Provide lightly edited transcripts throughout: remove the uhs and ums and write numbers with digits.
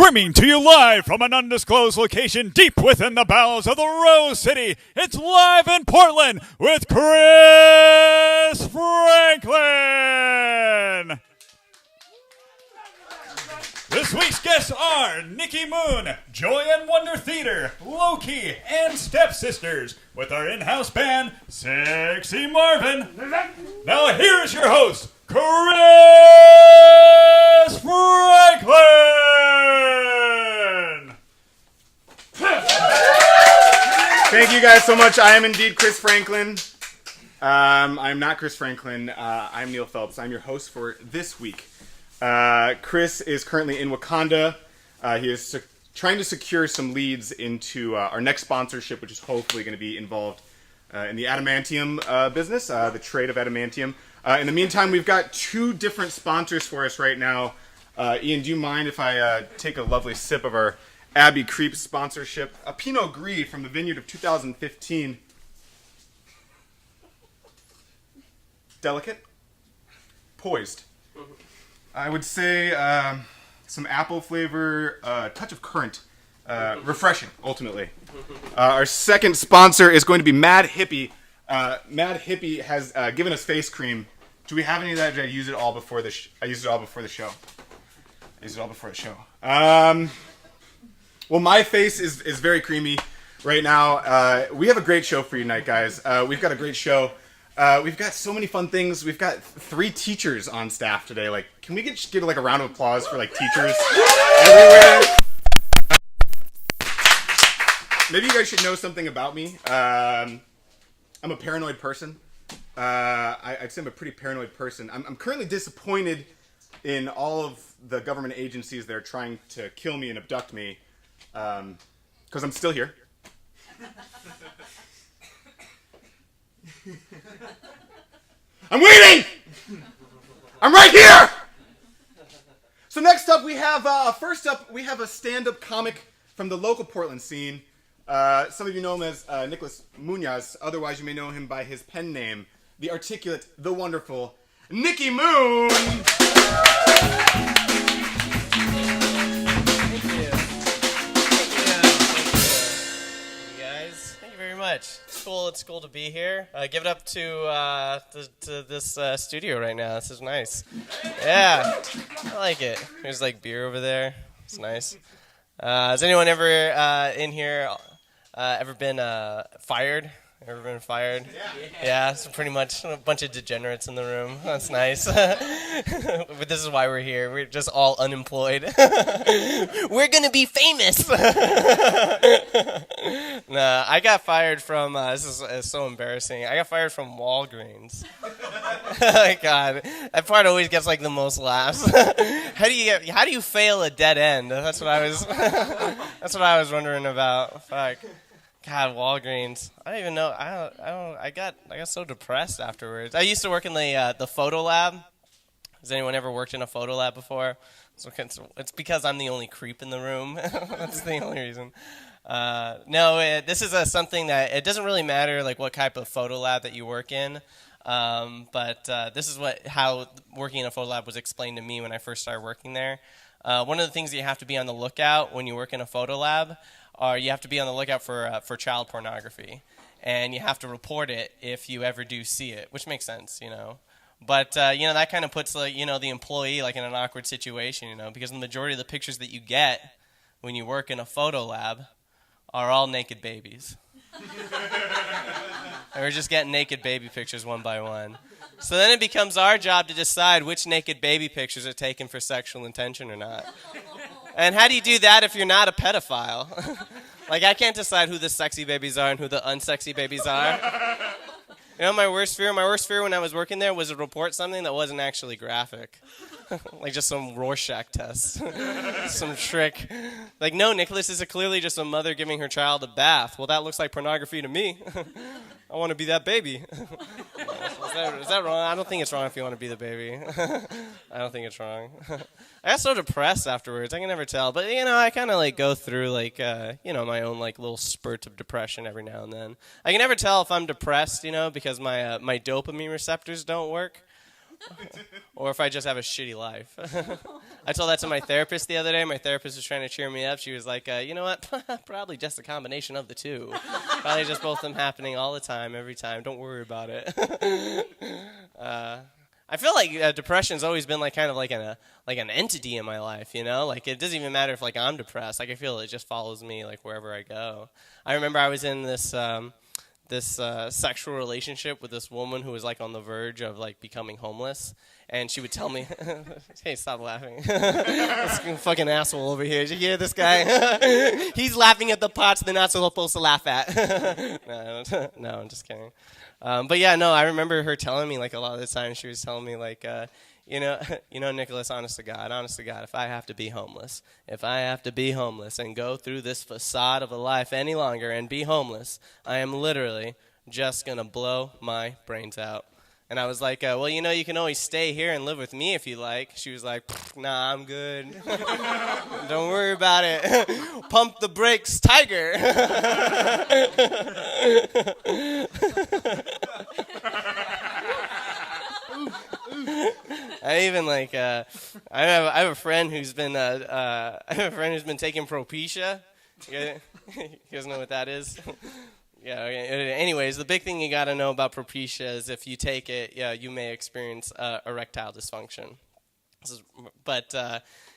Streaming to you live from an undisclosed location deep within the bowels of the Rose City, it's live in Portland with Chris Franklin. This week's guests are Nikki Moon, Joy and Wonder Theater, Loki, and Stepsisters, with our in-house band, Sexy Marvin. Now here's your host, Chris Franklin! Thank you guys so much. I am indeed Chris Franklin. I'm not Chris Franklin. I'm Neil Phelps. I'm your host for this week. Chris is currently in Wakanda. He is trying to secure some leads into our next sponsorship, which is hopefully going to be involved in the adamantium business, the trade of adamantium. In the meantime, we've got two different sponsors for us right now. Ian, do you mind if I take a lovely sip of our Abbey Creep sponsorship? A Pinot Gris from the vineyard of 2015. Delicate. Poised. I would say some apple flavor, touch of currant. Refreshing, ultimately. Our second sponsor is going to be Mad Hippie. Mad Hippie has given us face cream. Do we have any of that? Did I use it all before the I used it all before the show. Well, my face is very creamy right now. We have a great show for you tonight, guys. We've got a great show. We've got so many fun things. We've got 3 teachers on staff today. Like, can we just get like a round of applause for like teachers everywhere? Maybe you guys should know something about me. I'm a paranoid person. I'd say I'm a pretty paranoid person. I'm currently disappointed in all of the government agencies that are trying to kill me and abduct me, because I'm still here. I'm waiting! I'm right here! So next up we have, first up we have a stand-up comic from the local Portland scene. Some of you know him as Nicholas Munoz. Otherwise you may know him by his pen name, the articulate, the wonderful Nikki Moon! Much. It's cool to be here. Give it up to this studio right now. This is nice. Yeah, I like it. There's like beer over there. It's nice. Has anyone ever in here ever been fired? Ever been fired? Yeah, so pretty much a bunch of degenerates in the room. That's nice. But this is why we're here. We're just all unemployed. We're gonna be famous. Nah, I got fired from. This is so embarrassing. I got fired from Walgreens. God, that part always gets like the most laughs. How do you fail a dead end? That's what I was. That's what I was wondering about. Fuck. God, Walgreens. I don't even know. I got so depressed afterwards. I used to work in the photo lab. Has anyone ever worked in a photo lab before? It's because I'm the only creep in the room. That's the only reason. This is something that it doesn't really matter like what type of photo lab that you work in. But this is how working in a photo lab was explained to me when I first started working there. One of the things that you have to be on the lookout when you work in a photo lab are you have to be on the lookout for child pornography, and you have to report it if you ever do see it, which makes sense, you know. But that kind of puts the employee like in an awkward situation, you know, because the majority of the pictures that you get when you work in a photo lab are all naked babies. And we're just getting naked baby pictures one by one. So then it becomes our job to decide which naked baby pictures are taken for sexual intention or not. And how do you do that if you're not a pedophile? Like, I can't decide who the sexy babies are and who the unsexy babies are. You know, my worst fear when I was working there was to report something that wasn't actually graphic. Like just some Rorschach test. Some trick. Like, no, Nicholas, this is clearly just a mother giving her child a bath. Well, that looks like pornography to me. I want to be that baby. Is that wrong? I don't think it's wrong if you want to be the baby. I don't think it's wrong. I got so depressed afterwards. I can never tell. But, I kind of, go through, my own, little spurt of depression every now and then. I can never tell if I'm depressed, because my dopamine receptors don't work. or if I just have a shitty life. I told that to my therapist the other day. My therapist was trying to cheer me up. She was like, you know what? Probably just a combination of the two. Probably just both of them happening all the time, every time. Don't worry about it. I feel like depression's always been like kind of like an entity in my life, you know? Like it doesn't even matter if like I'm depressed. Like I feel it just follows me like wherever I go. I remember I was in this sexual relationship with this woman who was like on the verge of like becoming homeless, and she would tell me, "Hey, stop laughing! This fucking asshole over here. Did you hear this guy? He's laughing at the parts they're not supposed to laugh at." No, I'm just kidding. But yeah, no, I remember her telling me like a lot of the time. She was telling me like, you know, Nicholas, honest to God, if I have to be homeless and go through this facade of a life any longer and be homeless, I am literally just going to blow my brains out. And I was like, well, you know, you can always stay here and live with me if you like. She was like, nah, I'm good. Don't worry about it. Pump the brakes, tiger. I even like I have a friend who's been taking Propecia. You guys know what that is? Yeah. Okay. Anyways, the big thing you got to know about Propecia is if you take it, yeah, you may experience erectile dysfunction. But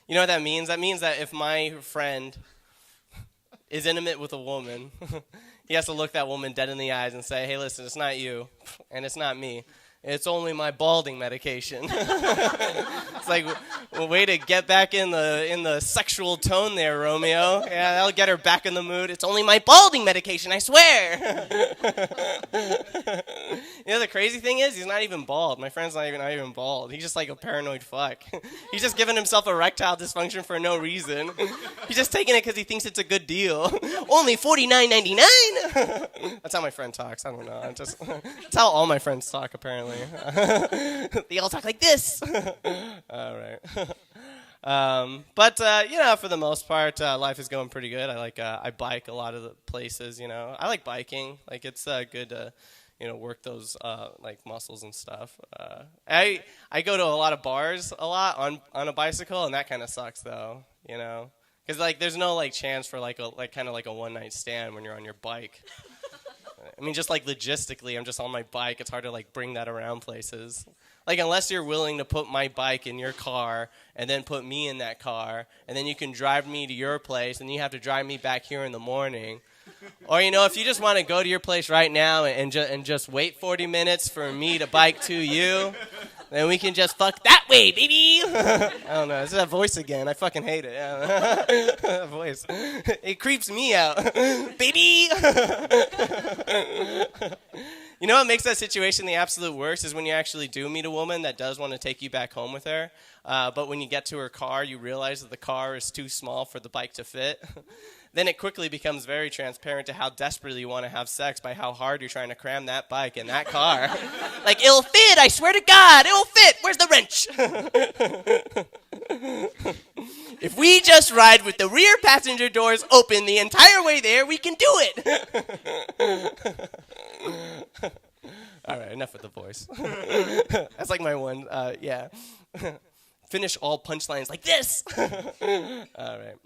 you know what that means? That means that if my friend is intimate with a woman, he has to look that woman dead in the eyes and say, "Hey, listen, it's not you, and it's not me. It's only my balding medication." It's like, well, way to get back in the sexual tone there, Romeo. Yeah, that'll get her back in the mood. It's only my balding medication, I swear. You know, the crazy thing is, he's not even bald. My friend's not even bald. He's just like a paranoid fuck. He's just giving himself erectile dysfunction for no reason. He's just taking it because he thinks it's a good deal. Only $49.99. That's how my friend talks. I don't know. That's how all my friends talk, apparently. They all talk like this. All right. But you know, for the most part, life is going pretty good. I bike a lot of the places. You know, I like biking. Like it's good to, you know, work those like muscles and stuff. I go to a lot of bars a lot on a bicycle, and that kind of sucks though. You know, because like there's no like chance for like kind of like a one night stand when you're on your bike. I mean, just like logistically, I'm just on my bike. It's hard to like bring that around places. Like unless you're willing to put my bike in your car and then put me in that car, and then you can drive me to your place, and you have to drive me back here in the morning. Or, you know, if you just want to go to your place right now and just wait 40 minutes for me to bike to you, then we can just fuck that way, baby. I don't know. It's that voice again. I fucking hate it. That voice. It creeps me out. Baby. You know what makes that situation the absolute worst is when you actually do meet a woman that does want to take you back home with her, but when you get to her car, you realize that the car is too small for the bike to fit. Then it quickly becomes very transparent to how desperately you want to have sex by how hard you're trying to cram that bike in that car. Like, it'll fit, I swear to God, it'll fit. Where's the wrench? If we just ride with the rear passenger doors open the entire way there, we can do it. All right, enough with the voice. That's like my one, yeah. Finish all punchlines like this. All right.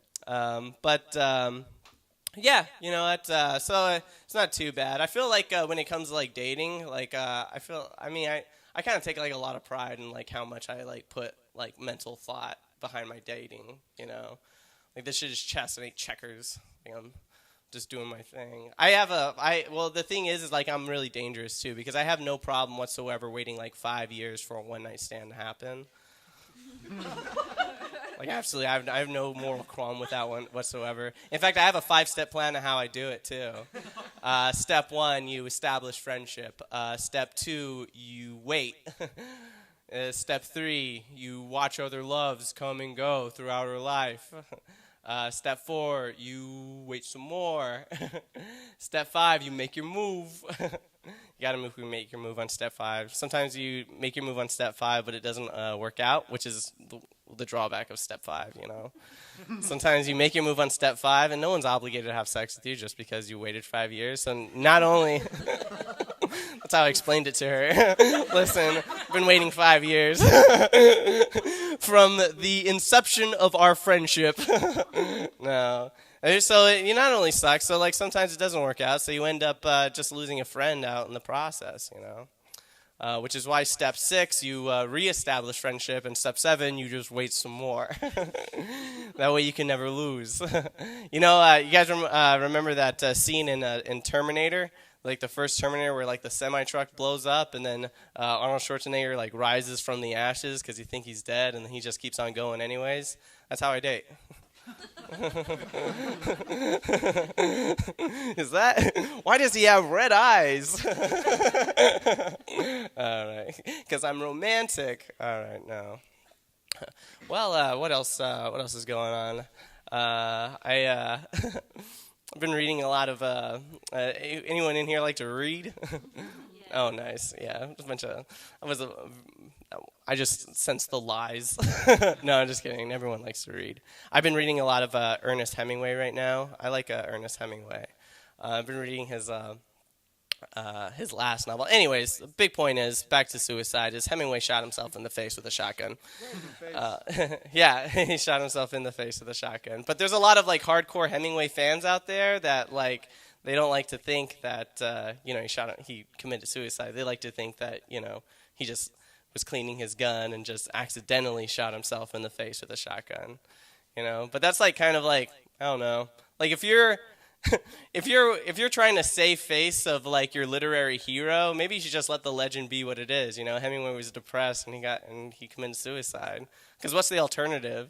Yeah, you know, so it's not too bad. I feel like when it comes to like dating, like I kind of take like a lot of pride in like how much I like put like mental thought behind my dating, you know. Like this shit is chess and ain't checkers. Like, I'm just doing my thing. Well, the thing is like I'm really dangerous too, because I have no problem whatsoever waiting like 5 years for a one night stand to happen. Like, absolutely, I have no moral qualm with that one whatsoever. In fact, I have a 5-step plan of how I do it, too. Step 1, you establish friendship. Step 2, you wait. Step 3, you watch other loves come and go throughout her life. Step 4, you wait some more. Step 5, you make your move. You got to make your move on step 5. Sometimes you make your move on step 5, but it doesn't work out, which is the drawback of step 5, you know. Sometimes you make your move on step 5, and no one's obligated to have sex with you just because you waited 5 years. So not only That's how I explained it to her. Listen, I've been waiting 5 years from the inception of our friendship. No. So it not only sucks, so like sometimes it doesn't work out, so you end up just losing a friend out in the process, you know. Which is why step 6, you reestablish friendship, and step 7, you just wait some more. That way you can never lose. You know, you guys remember that scene in Terminator? Like the first Terminator where like the semi-truck blows up and then Arnold Schwarzenegger like rises from the ashes because you think he's dead and he just keeps on going anyways? That's how I date. Is that? Why does he have red eyes? All right, because I'm romantic. All right, no. Well, what else? What else is going on? I've been reading a lot of. Anyone in here like to read? Oh, nice. Yeah, a bunch of. I just sense the lies. No, I'm just kidding. Everyone likes to read. I've been reading a lot of Ernest Hemingway right now. I like Ernest Hemingway. I've been reading his last novel. Anyways, the big point is, back to suicide, is Hemingway shot himself in the face with a shotgun. Yeah, he shot himself in the face with a shotgun. But there's a lot of like hardcore Hemingway fans out there that like they don't like to think that he committed suicide. They like to think that he just was cleaning his gun and just accidentally shot himself in the face with a shotgun, But that's like kind of like, I don't know, like if you're trying to save face of like your literary hero, maybe you should just let the legend be what it is. Hemingway was depressed and he committed suicide. Because what's the alternative?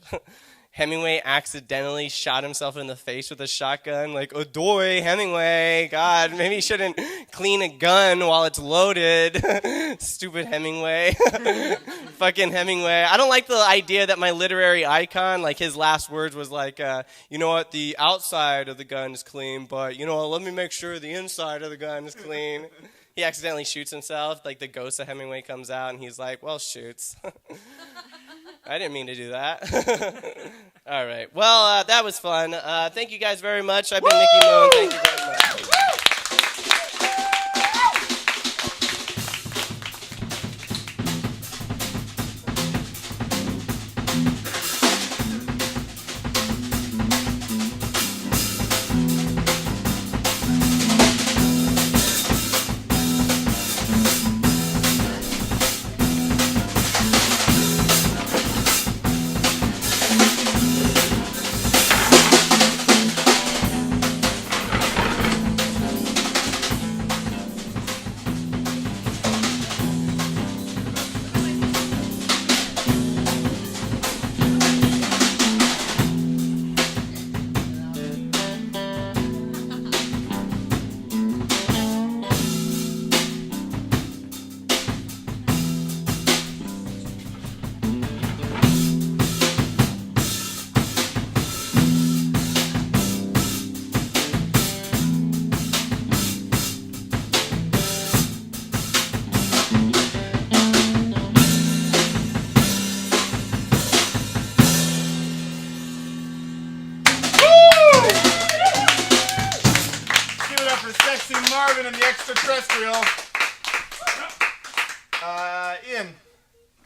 Hemingway accidentally shot himself in the face with a shotgun. Like, adoy, Hemingway. God, maybe you shouldn't clean a gun while it's loaded. Stupid Hemingway. Fucking Hemingway. I don't like the idea that my literary icon, like his last words was like, you know what, the outside of the gun is clean, but, let me make sure the inside of the gun is clean. He accidentally shoots himself. Like, the ghost of Hemingway comes out, and he's like, well, shoots. I didn't mean to do that. All right. Well, that was fun. Thank you guys very much. I've been Nicky Moon. Thank you very much. Marvin and the extraterrestrial. Ian,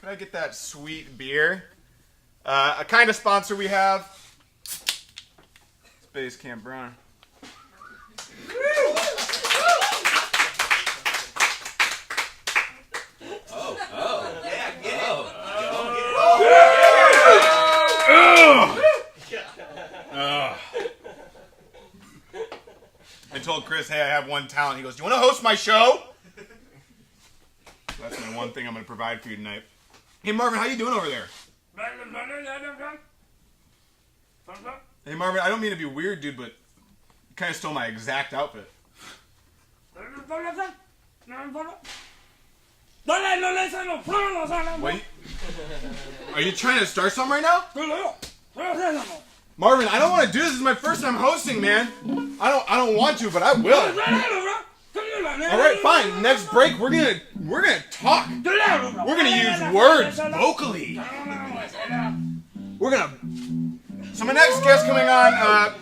can I get that sweet beer? A kind of sponsor we have. Space Camp Brown. I told Chris, hey, I have one talent. He goes, do you want to host my show? That's my one thing I'm going to provide for you tonight. Hey, Marvin, how you doing over there? Hey, Marvin, I don't mean to be weird, dude, but you kind of stole my exact outfit. Wait. Are you trying to start something right now? Marvin, I don't want to do this. This is my first time hosting, man. I don't want to, but I will. All right, fine. Next break, we're gonna talk. We're gonna use words vocally. So my next guest coming on,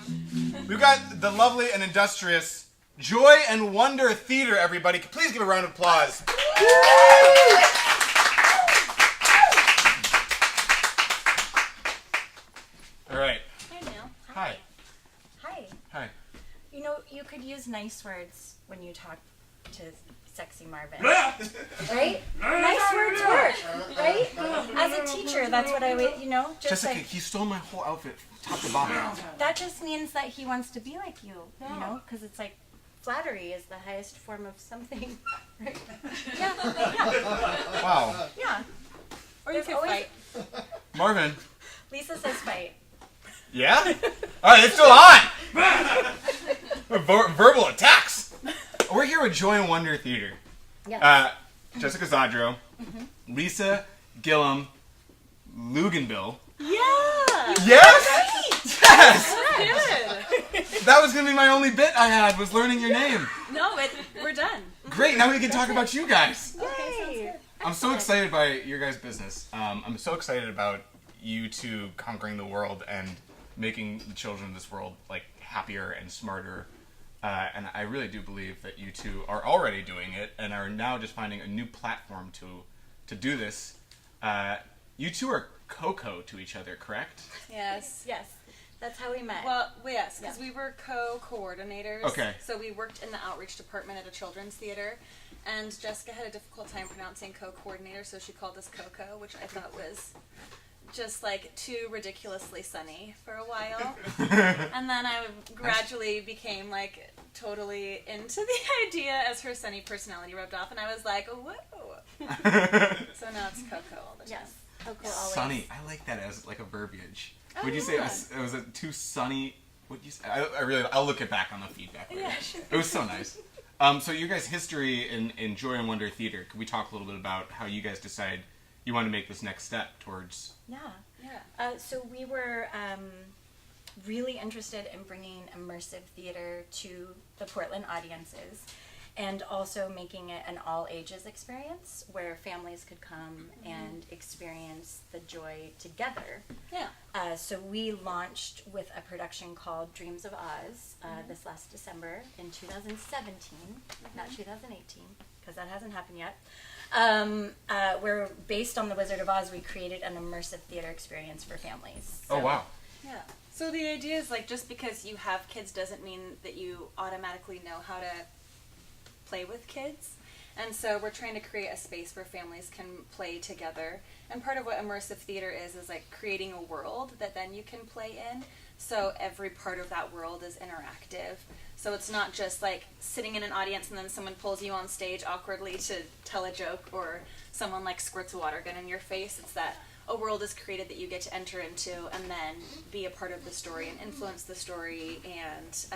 we've got the lovely and industrious Joy and Wonder Theater, everybody. Please give a round of applause. All right. Hi, Neil. Hi. Hi. Hi. You know, you could use nice words when you talk to Sexy Marvin. Right? Nice words work, right? As a teacher, that's what I would, just Jessica, like, he stole my whole outfit, top to bottom. that just means that he wants to be like you, because it's like flattery is the highest form of something, right? Yeah. Wow. Yeah. Or you There's could always- fight. Marvin. Lisa says fight. Yeah? All right, it's still on. Verbal attacks. We're here with Joy and Wonder Theater. Yes. Jessica Zadro, Lisa Gillum, Luganbill. Yeah. Yes? Yes! Good. That was going to be my only bit I had, was learning your name. No, we're done. Great, now we can talk about you guys. Yay. I'm so excited by your guys' business. I'm so excited about you two conquering the world and making the children of this world like happier and smarter. And I really do believe that you two are already doing it and are now just finding a new platform to do this. You two are Coco to each other, correct? Yes. Yes. That's how we met. Well, yes, because we were co-coordinators. Okay. So we worked in the outreach department at a children's theater, and Jessica had a difficult time pronouncing co-coordinator, so she called us Coco, which I thought was just like too ridiculously sunny for a while. And then I gradually became like totally into the idea as her sunny personality rubbed off, and I was like, whoa. So now it's Coco all the time. Yes. Coco always. Sunny. I like that as like a verbiage. Oh, Would you say yeah. was it too sunny? Would you say? I'll look it back on the feedback later. Yeah, sure. It was so nice. So your guys' history in Joy and Wonder Theater, could we talk a little bit about how you guys decided you want to make this next step towards... Yeah. Yeah. So we were really interested in bringing immersive theater to the Portland audiences and also making it an all ages experience where families could come and experience the joy together. Yeah. So we launched with a production called Dreams of Oz this last December in 2017, not 2018, because that hasn't happened yet. Where based on the Wizard of Oz, we created an immersive theater experience for families. Oh, wow. Yeah. So the idea is like just because you have kids doesn't mean that you automatically know how to play with kids. And so we're trying to create a space where families can play together. And part of what immersive theater is like creating a world that then you can play in. So every part of that world is interactive. So it's not just like sitting in an audience and then someone pulls you on stage awkwardly to tell a joke or someone like squirts a water gun in your face. It's that a world is created that you get to enter into and then be a part of the story and influence the story and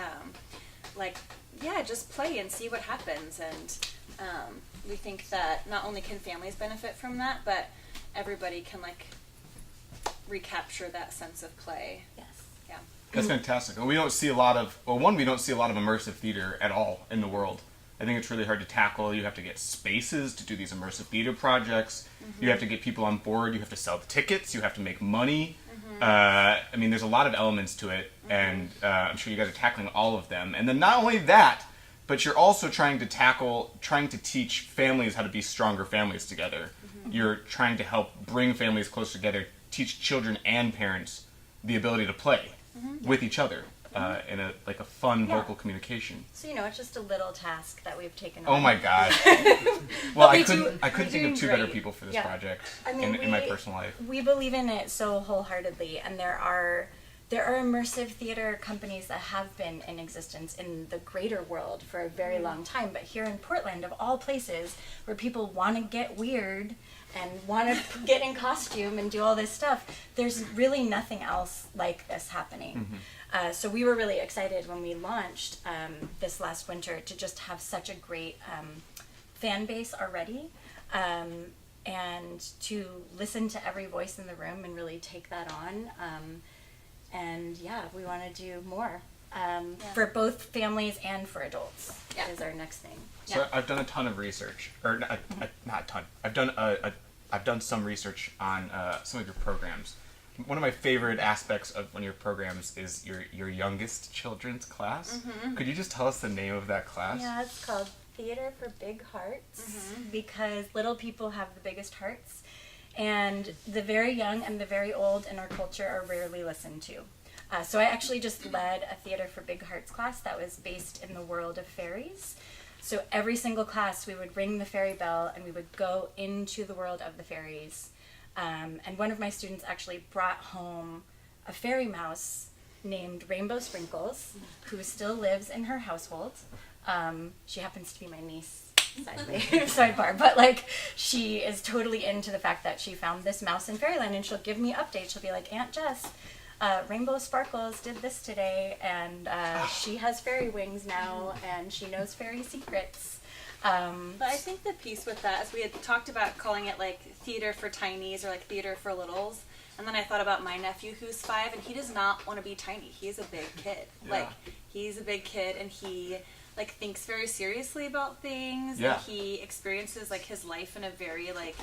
just play and see what happens. And we think that not only can families benefit from that, but everybody can like recapture that sense of play. Yes. Yeah. That's fantastic. And we don't see a lot of, we don't see a lot of immersive theater at all in the world. I think it's really hard to tackle. You have to get spaces to do these immersive theater projects. Mm-hmm. You have to get people on board. You have to sell the tickets. You have to make money. Mm-hmm. There's a lot of elements to it, and I'm sure you guys are tackling all of them. And then not only that, but you're also trying to teach families how to be stronger families together. Mm-hmm. You're trying to help bring families closer together, teach children and parents the ability to play with each other in a fun vocal communication. So it's just a little task that we've taken on. Oh my God! Well, I we couldn't we're think doing of two better great. people for this Yeah. project I mean, in my personal life. We believe in it so wholeheartedly, and there are immersive theater companies that have been in existence in the greater world for a very long time. But here in Portland, of all places, where people want to get weird and want to get in costume and do all this stuff, there's really nothing else like this happening. So we were really excited when we launched this last winter to just have such a great fan base already. And to listen to every voice in the room and really take that on. We want to do more for both families and for adults. Is our next thing. So I've done a ton of research, or not a ton. I've done some research on some of your programs. one of my favorite aspects of one of your programs is your youngest children's class. Could you just tell us the name of that class? Yeah, it's called Theater for Big Hearts because little people have the biggest hearts, and the very young and the very old in our culture are rarely listened to. So I actually just led a Theater for Big Hearts class that was based in the world of fairies. So every single class we would ring the fairy bell and we would go into the world of the fairies. And one of my students actually brought home a fairy mouse named Rainbow Sprinkles, who still lives in her household. She happens to be my niece, sidebar, but like she is totally into the fact that she found this mouse in fairyland, and she'll give me updates. She'll be like, Aunt Jess, Rainbow Sparkles did this today, and she has fairy wings now, and she knows fairy secrets. But I think the piece with that is we had talked about calling it like theater for tinies or like theater for littles. And then I thought about my nephew who's 5, and he does not want to be tiny. He's a big kid. Yeah. Like, he's a big kid, and he, like, thinks very seriously about things. Yeah. And he experiences, like, his life in a very, like,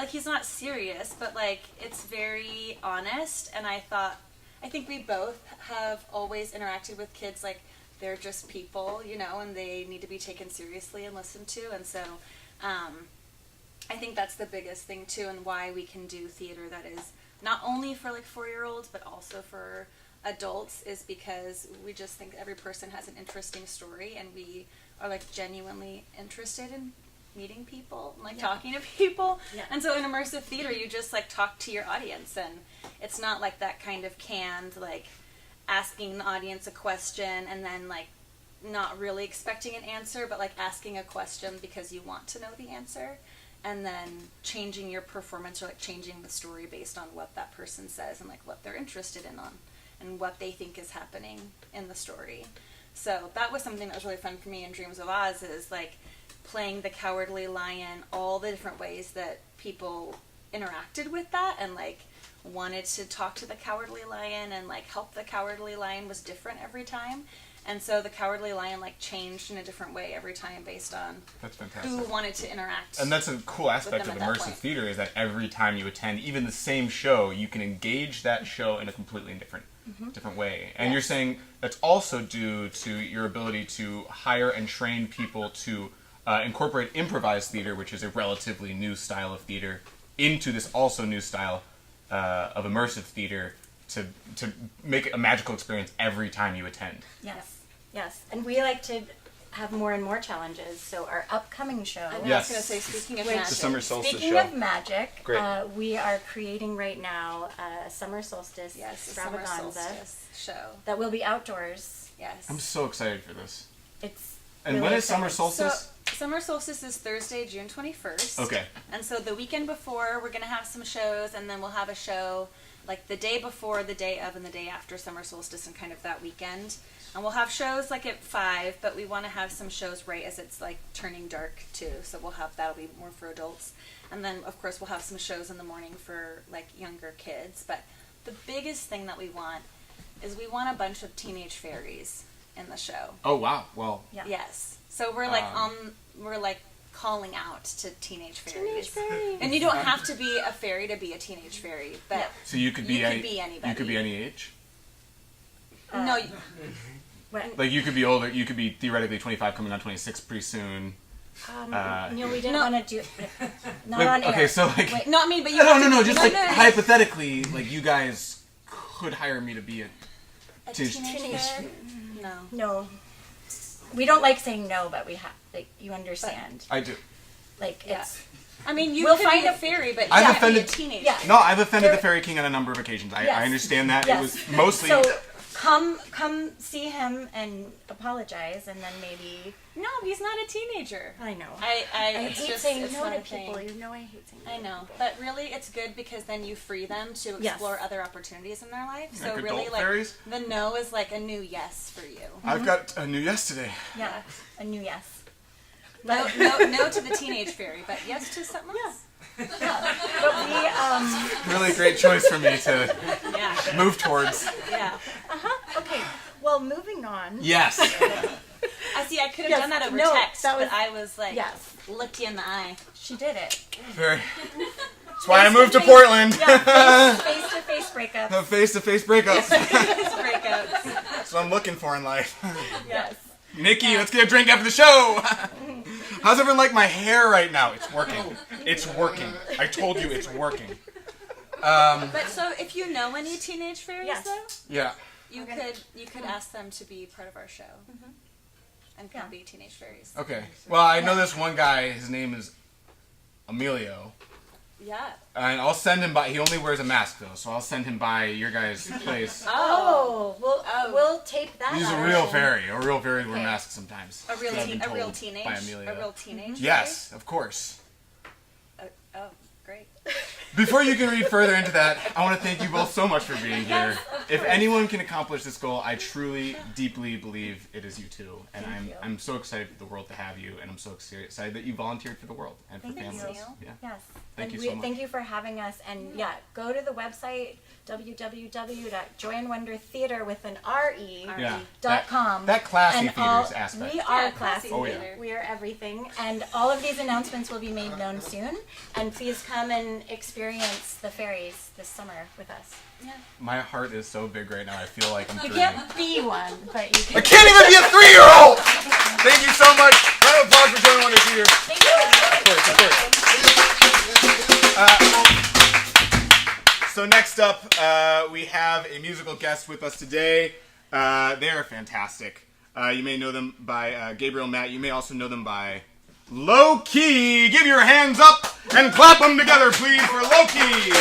he's not serious, but, like, it's very honest. And I think we both have always interacted with kids like they're just people, you know, and they need to be taken seriously and listened to. And so, I think that's the biggest thing too, and why we can do theater that is not only for like 4-year-olds but also for adults, is because we just think every person has an interesting story, and we are like genuinely interested in meeting people and like talking to people. Yeah. And so in immersive theater you just like talk to your audience, and it's not like that kind of canned like asking the audience a question and then like not really expecting an answer, but like asking a question because you want to know the answer, and then changing your performance or like changing the story based on what that person says and like what they're interested in on and what they think is happening in the story. So that was something that was really fun for me in Dreams of Oz, is like playing the Cowardly Lion, all the different ways that people interacted with that and like wanted to talk to the Cowardly Lion and like help the Cowardly Lion was different every time. And so the Cowardly Lion like changed in a different way every time based on That's fantastic. who wanted to interact. And that's a cool aspect them of at that immersive point. theater, is that every time you attend, even the same show, you can engage that show in a completely different way. And you're saying that's also due to your ability to hire and train people to incorporate improvised theater, which is a relatively new style of theater, into this also new style of immersive theater to make a magical experience every time you attend. Yes. And we like to have more and more challenges. So our upcoming show, I was Yes. going to say, speaking of Which- magic, The summer solstice speaking show. of magic, Great. we are creating right now a summer solstice yes, the summer extravaganza solstice show. that will be outdoors. Yes. I'm so excited for this. It's And really when is summer exciting. solstice? So, summer solstice is Thursday, June 21st. Okay. And so the weekend before, we're going to have some shows, and then we'll have a show like the day before, the day of, and the day after summer solstice, and kind of that weekend. And we'll have shows like at 5, but we want to have some shows right as it's like turning dark too. So that'll be more for adults. And then of course we'll have some shows in the morning for like younger kids. But the biggest thing that we want is we want a bunch of teenage fairies in the show. Oh wow. Well, Yeah. Yes. So we're like calling out to teenage fairies. Teenage fairies. And you don't have to be a fairy to be a teenage fairy, but so you could be You could any, be anybody. You could be any age. no, Like you could be older. You could be theoretically 25, coming on 26 pretty soon. Neil, we didn't No. want to do not Like, on air. okay, so like Wait, not me, but you. no, have no, to- no. Just like no. hypothetically, like you guys could hire me to be a A teenage- teenage fairy? No. no. We don't like saying no, but we have. Like, you understand. I do. Like Yeah. it's. I mean, you We'll could find be a a- fairy, but you I've can't be a offended- teenager. Yeah. No, I've offended There- the Fairy King on a number of occasions. I Yes. understand that. Yes. It was mostly. So come see him and apologize, and then maybe. No, he's not a teenager. I know. I I it's hate just, saying it's no not to a thing. people. You know I hate saying no. I know, but really, it's good because then you free them to Yes. explore other opportunities in their life. So Like really, adult like fairies? the no is like a new yes for you. I've got a new yesterday. Yeah, a new yes. No, no to the teenage fairy, but yes to something else. But we Really great choice for me to Yeah, move towards. yeah. okay. Well, moving on. Yes. I see. I could have Yes, done that over no, text, that was- but I was like, Yes. looked you in the eye. She did it. Very. That's why I moved to Portland. Yeah, face-to-face breakups. Face-to-face breakups. Breakups. That's what I'm looking for in life. Yes. Nikki, let's get a drink after the show. How's everyone like my hair right now? It's working. It's working. I told you it's working. But so, if you know any teenage fairies, Yes. though, Yeah. you could ask them to be part of our show, and come be teenage fairies. Okay. Well, I know this one guy. His name is Emilio. Yeah. And I'll send him by. He only wears a mask though, so I'll send him by your guys' place. Oh, we'll tape that. He's out. a real fairy. A real fairy wear masks sometimes. A real I've been a real told teenage. by Emilio. A real teenage. Yes, of course. Oh, great. Before you can read further into that, I want to thank you both so much for being here. If anyone can accomplish this goal, I truly, deeply believe it is you two. And I'm so excited for the world to have you, and I'm so excited that you volunteered for the world and for families. Yeah. Yes. Thank and you so much. Thank you for having us. And go to the website www.joyandwondertheater with an RE.com. That classy and theaters aspect. We are classy. Oh, yeah. We are everything. And all of these announcements will be made known soon. And please come and experience the fairies this summer with us. Yeah. My heart is so big right now. I feel like I'm You dreaming. can't be one, but you can. I can't even be a 3-year-old! Thank you so much. Round of applause for Joy and Wonder Theater. Thank you. Of course. So next up, we have a musical guest with us today. They are fantastic. You may know them by Gabriel and Matt. You may also know them by Low Key. Give your hands up and clap them together, please, for Low Key.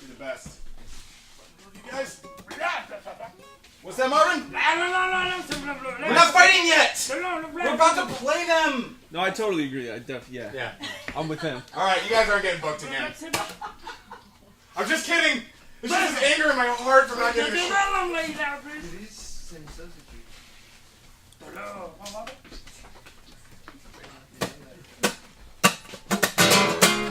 You're the best. You guys? What's that, Marvin? We're not fighting yet! We're about to play them! No, I totally agree. Yeah. I'm with him. Alright, you guys aren't getting booked again. I'm just kidding! It's just this anger in my heart from not getting a shot.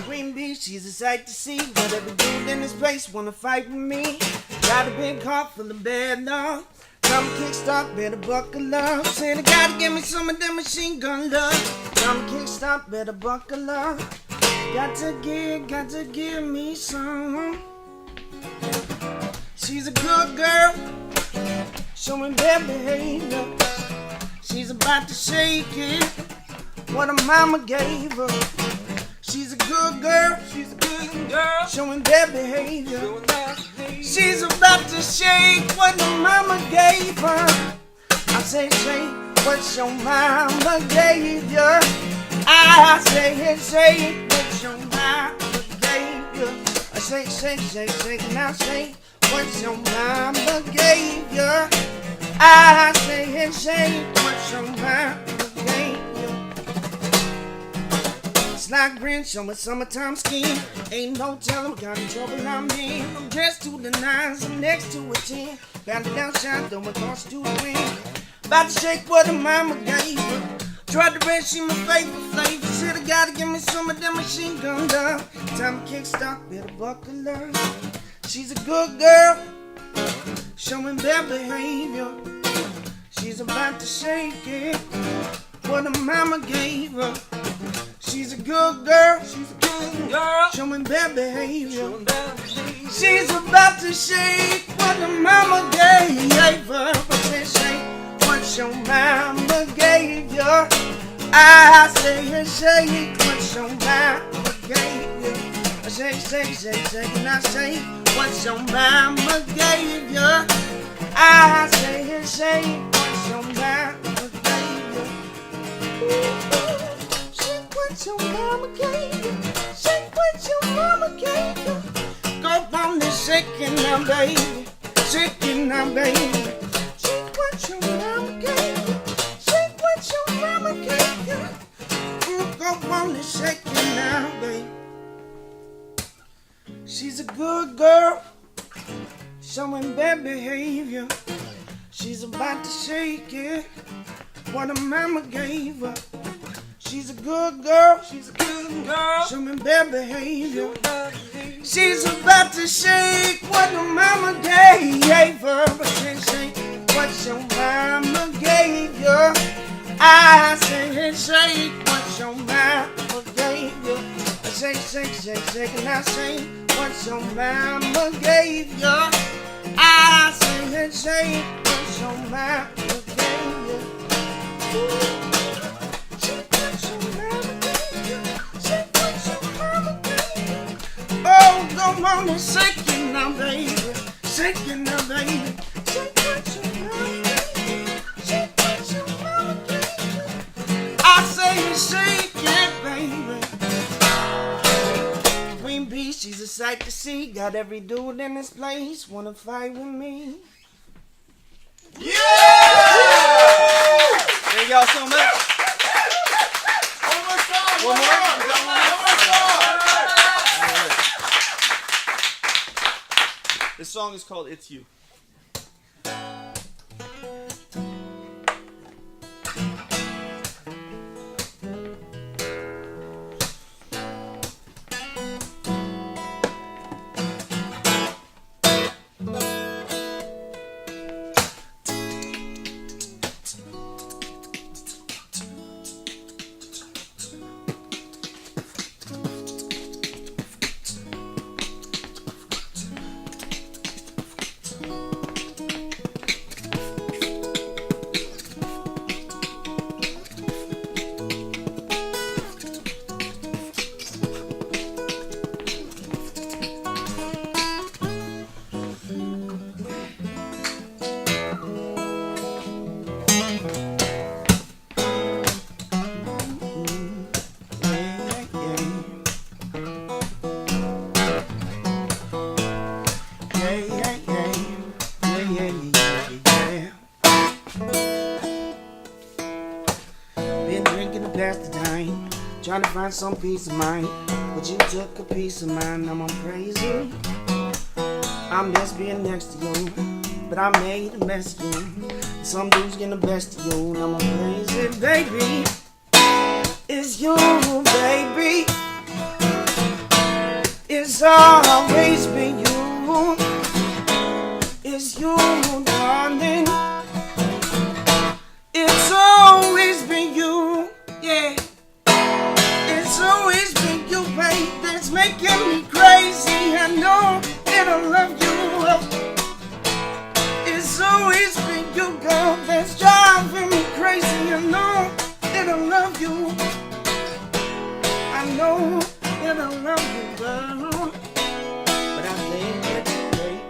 Queen Bee, she's a sight to see. But every dude in this place wanna fight with me. Got a big heart full of bad love. Come kickstart, better buckle up. Said I gotta give me some of that machine gun love. Come kickstart, better buckle up. Got to give me some. She's a good girl, showing bad behavior. She's about to shake it, what her mama gave her. She's a good girl, showing bad behavior. She's about to shake what her mama gave her. I say, shake what your mama gave you. I say, shake what your mama gave you. I say, shake, now shake what your mama gave you. I say, shake what your mama gave you. It's like Grinch showing summertime scheme. Ain't no telling what kind of trouble I'm in. I'm dressed to the nines, I'm next to a 10. Bound it down, shine, throwing across to the wind. About to shake what her mama gave her. Tried to red, she my favorite flavor. Said I gotta give me some of that machine gun love. Time to kickstart, better buckle up. She's a good girl, showing bad behavior. She's about to shake it, what her mama gave her. She's a good girl, showing bad behavior. She's about to shake what her mama gave her. But say shake what your mama gave you. I say shake what your mama gave you. I say, and I say what your mama gave you. I say shake what your mama gave you. Shake what your mama gave you. Shake what your mama gave you. Go on and shaking now, baby. Shaking now, baby. Shake what your mama gave you. Shake what your mama gave you. Go on and shaking now, baby. She's a good girl, showing bad behavior. She's about to shake it. What her mama gave her. She's a good girl. She's a good girl. Show me bad behavior. She's about to shake what her mama gave her. But can't shake what your mama gave you. I say, shake what your mama gave you. Shake, shake, shake, shake, and I say what your mama gave you. I say, shake what your mama gave you. Shake what your mama gave you. Shake what your mama gave you. Oh, come on and shake it now, baby. Shake it now, baby. Shake what your mama gave you. Shake what your mama gave you. I say, shake it, baby. Queen Bee, she's a sight to see. Got every dude in this place wanna fight with me. Yeah! Thank y'all so much. One more song. One more? This song is called It's You. Trying to find some peace of mind, but you took a piece of mine. Now I'm crazy. I miss being next to you, but I made a mess of you. Some dudes getting the best of you. Now I'm crazy, baby. It's you, baby. It's always been you. It's you, darling. It's always been you, yeah. It's always been you, babe, that's making me crazy. I know that I love you. It's always been you, girl, that's driving me crazy. I know that I love you. I know that I love you, girl. But I think that you're great.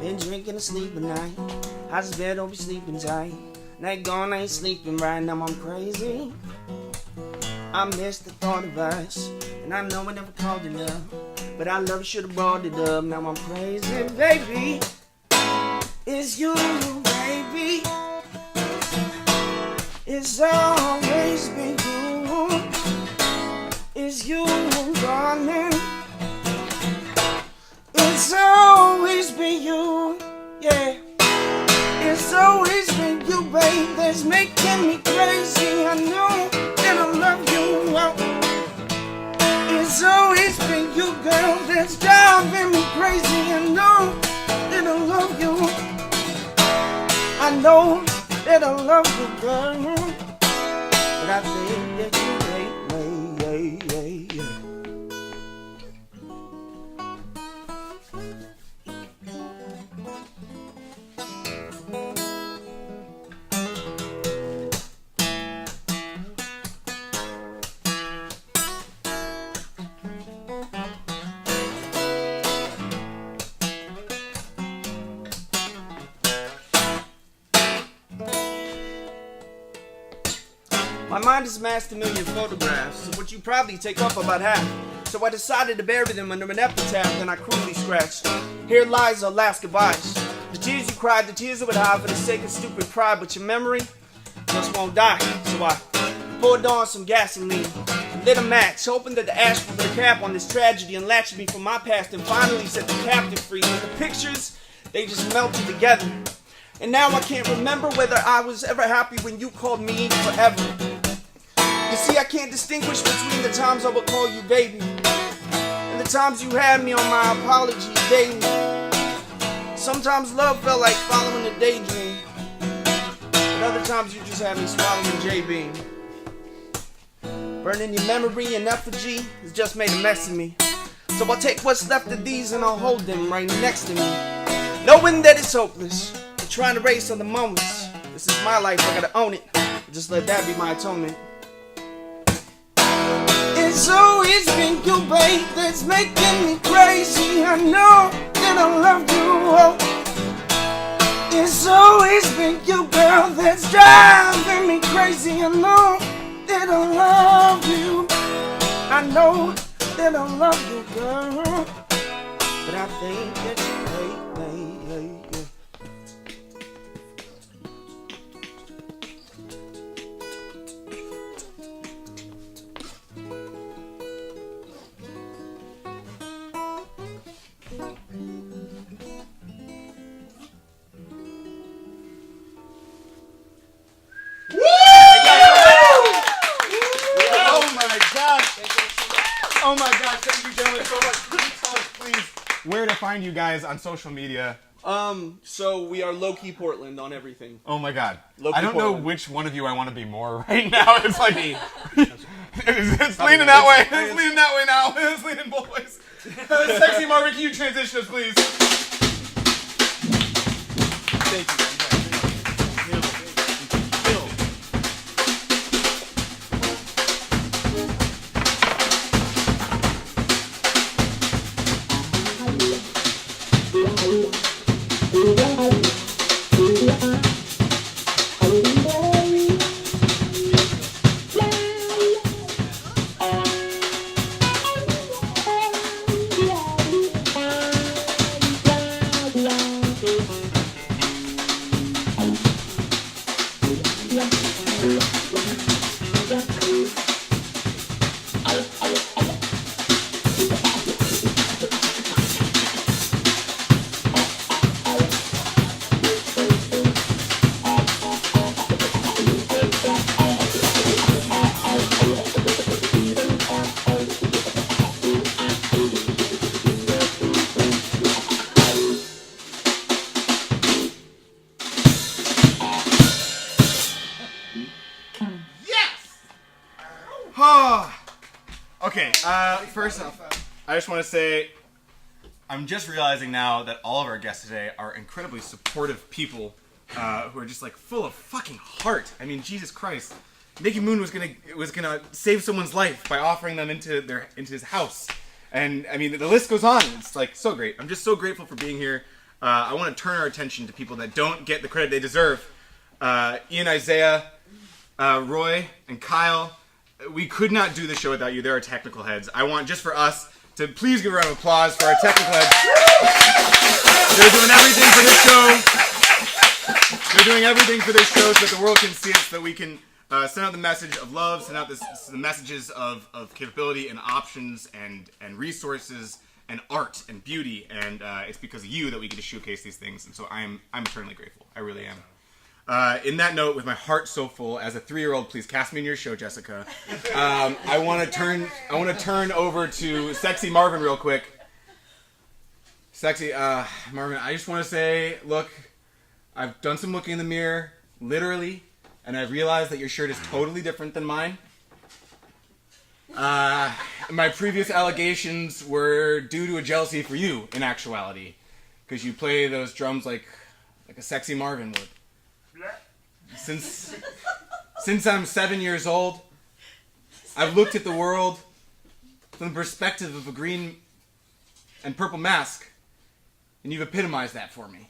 Been drinking and sleeping night. I just bed, don't be sleeping tight. Night gone, I ain't sleeping right. Now I'm crazy. I miss the thought of us, and I know I never called it up, but I love you, should've brought it up. Now I'm crazy, baby. It's you, baby. It's always been you. It's you, darling. It's always been you, yeah. It's always been you, babe, that's making me crazy. I know that I love you. It's always been you, girl, that's driving me crazy. I know that I love you. I know that I love you, girl. But I think that you hate me, yeah, yeah, yeah. My mind is amassed a million photographs, of which you probably take up about half. So I decided to bury them under an epitaph, then I crudely scratched. Here lies our last goodbyes. The tears you cried, the tears you would hide for the sake of stupid pride, but your memory, just won't die. So I poured on some gasoline, lit a match, hoping that the ash would put a cap on this tragedy and latched me from my past and finally set the captive free. And the pictures, they just melted together. And now I can't remember whether I was ever happy when you called me forever. You see, I can't distinguish between the times I would call you baby and the times you had me on my apologies daily. Sometimes love felt like following a daydream, but other times you just had me swallowing J-Beam. Burning your memory in effigy has just made a mess of me. So I'll take what's left of these and I'll hold them right next to me, knowing that it's hopeless, but trying to race on the moments. This is my life, I gotta own it. Just let that be my atonement. It's always been you, babe, that's making me crazy. I know that I love you. It's always been you, girl, that's driving me crazy. I know that I love you. I know that I love you, girl, but I think that you hate me. Oh my gosh, thank you gentlemen so much. Can you tell us, please, where to find you guys on social media? So we are low-key Portland on everything. Oh my god. Low-key I don't know Portland. which one of you I want to be more right now. It's like, it's leaning that way. It's leaning that way now. It's leaning both ways. Sexy Marvin, can you transition us, please? Thank you. Okay, first off, I just want to say, I'm just realizing now that all of our guests today are incredibly supportive people who are just like full of fucking heart. I mean, Jesus Christ, Nicky Moon was gonna save someone's life by offering them into his house, and I mean the list goes on. It's like so great. I'm just so grateful for being here. I want to turn our attention to people that don't get the credit they deserve. Ian, Isaiah, Roy, and Kyle. We could not do the show without you. They're our technical heads. I want, just for us, to please give a round of applause for our technical heads. They're doing everything for this show. They're doing everything for this show so that the world can see it, so that we can send out the message of love, send out the messages of capability and options and resources and art and beauty. And it's because of you that we get to showcase these things. And so I'm eternally grateful. I really am. In that note, with my heart so full, as a 3-year-old, please cast me in your show, Jessica. I want to turn over to Sexy Marvin real quick. Sexy Marvin, I just want to say, look, I've done some looking in the mirror, literally, and I've realized that your shirt is totally different than mine. My previous allegations were due to a jealousy for you, in actuality, because you play those drums like a sexy Marvin would. Since I'm 7 years old, I've looked at the world from the perspective of a green and purple mask, and you've epitomized that for me.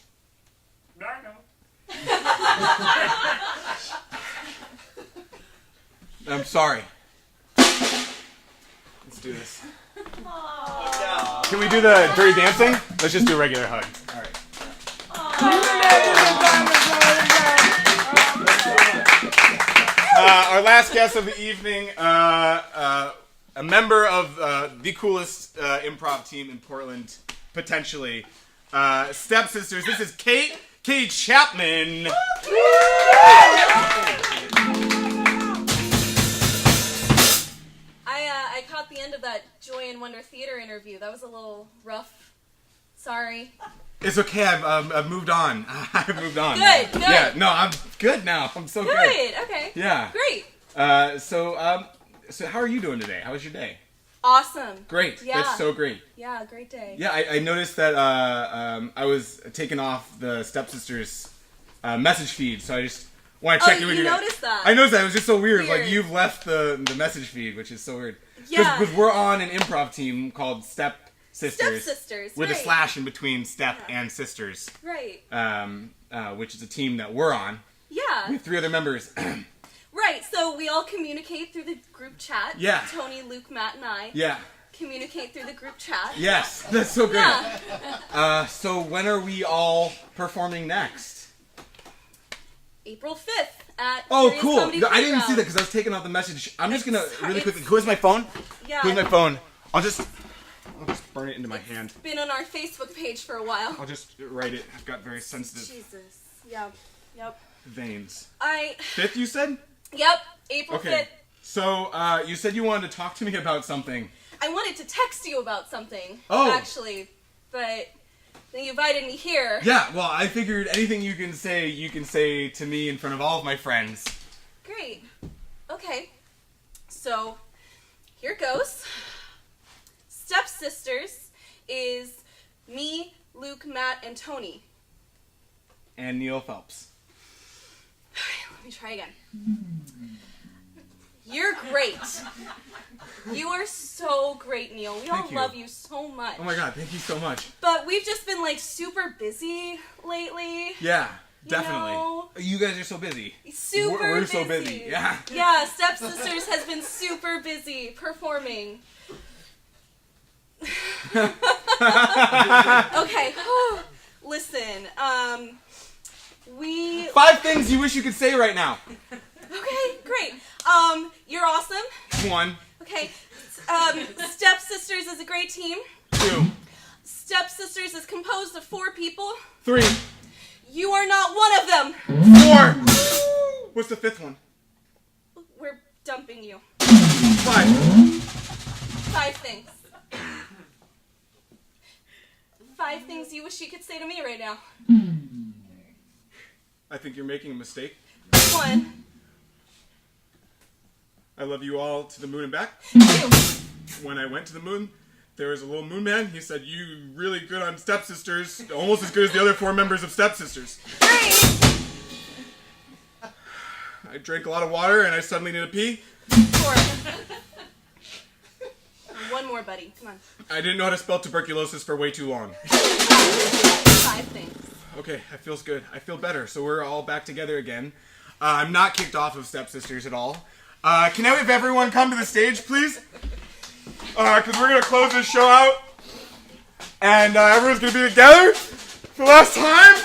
I'm sorry. Let's do this. Aww. Can we do the dirty dancing? Let's just do a regular hug. All right. Aww. last guest of the evening, a member of the coolest improv team in Portland, potentially. Stepsisters, this is Kate Chapman. I caught the end of that Joy and Wonder Theater interview. That was a little rough. Sorry. It's okay. I've moved on. I've moved on. Good. Yeah. No, I'm good now. I'm so good. Good. Okay. Yeah. Great. So how are you doing today? How was your day? Awesome. Great. Yeah. That's so great. Yeah. Great day. Yeah, I noticed that I was taking off the Stepsisters message feed, so I just want to check in with you. Noticed that? I noticed that. It was just so weird. Weird. Like, you've left the message feed, which is so weird. Yeah. Because we're on an improv team called Stepsisters. Stepsisters. With right. a slash in between step and sisters. Right. Which is a team that we're on. Yeah. With 3 other members. Right. So we all communicate through the group chat. Yeah. Tony, Luke, Matt, and I. Yeah. Communicate through the group chat. Yes. That's so great. Yeah. So when are we all performing next? April 5th at Oh, Curious cool. Comedy No, I didn't see Playground. that because I was taking off the message. I'm just going to Sorry, really quickly. it's- Where's my phone? Yeah. Where's my phone? I'll just burn it into my hand. Been on our Facebook page for a while. I'll just write it. I've got very sensitive Jesus. Yeah. Yep. veins. 5th, you said? Yep. April 5th. Okay. So, you said you wanted to talk to me about something. I wanted to text you about something. Oh. Actually, but then you invited me here. Yeah, well, I figured anything you can say to me in front of all of my friends. Great. Okay. So, here goes. Stepsisters is me, Luke, Matt, and Tony. And Neil Phelps. Let me try again. You're great. You are so great, Neil. We all Thank you. love you so much. Oh my god, thank you so much. But we've just been like super busy lately. Yeah, definitely. know? You guys are so busy. Super We're so busy. Yeah. Yeah, Stepsisters has been super busy performing. Okay. Listen, we... 5 things you wish you could say right now. Okay, great. You're awesome. 1, Okay. Stepsisters is a great team. 2, Stepsisters is composed of 4 people. 3, You are not one of them. 4. What's the 5th one? We're dumping you. 5. 5 things. 5 things you wish you could say to me right now. I think you're making a mistake. 1. I love you all to the moon and back. 2. When I went to the moon, there was a little moon man. He said, "You really good on Stepsisters, almost as good as the other 4 members of Stepsisters." 3. I drank a lot of water and I suddenly need to pee. 4. One more, buddy. Come on. I didn't know how to spell tuberculosis for way too long. 5 things. Okay, that feels good. I feel better. So we're all back together again. I'm not kicked off of Stepsisters at all. Can I have everyone come to the stage, please? Because we're going to close this show out. And everyone's going to be together for the last time.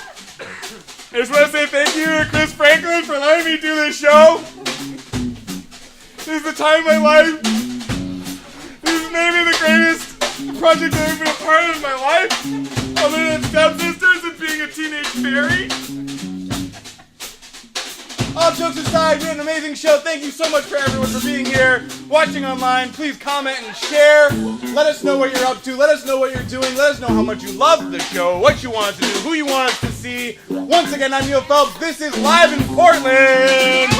I just want to say thank you to Chris Franklin for letting me do this show. This is the time of my life. This is maybe the greatest project I've ever been a part of in my life. Other than Stepsisters and being a teenage fairy. All jokes aside, we had an amazing show. Thank you so much for everyone for being here, watching online. Please comment and share. Let us know what you're up to. Let us know what you're doing. Let us know how much you love the show, what you want us to do, who you want us to see. Once again, I'm Neil Phelps. This is Live in Portland.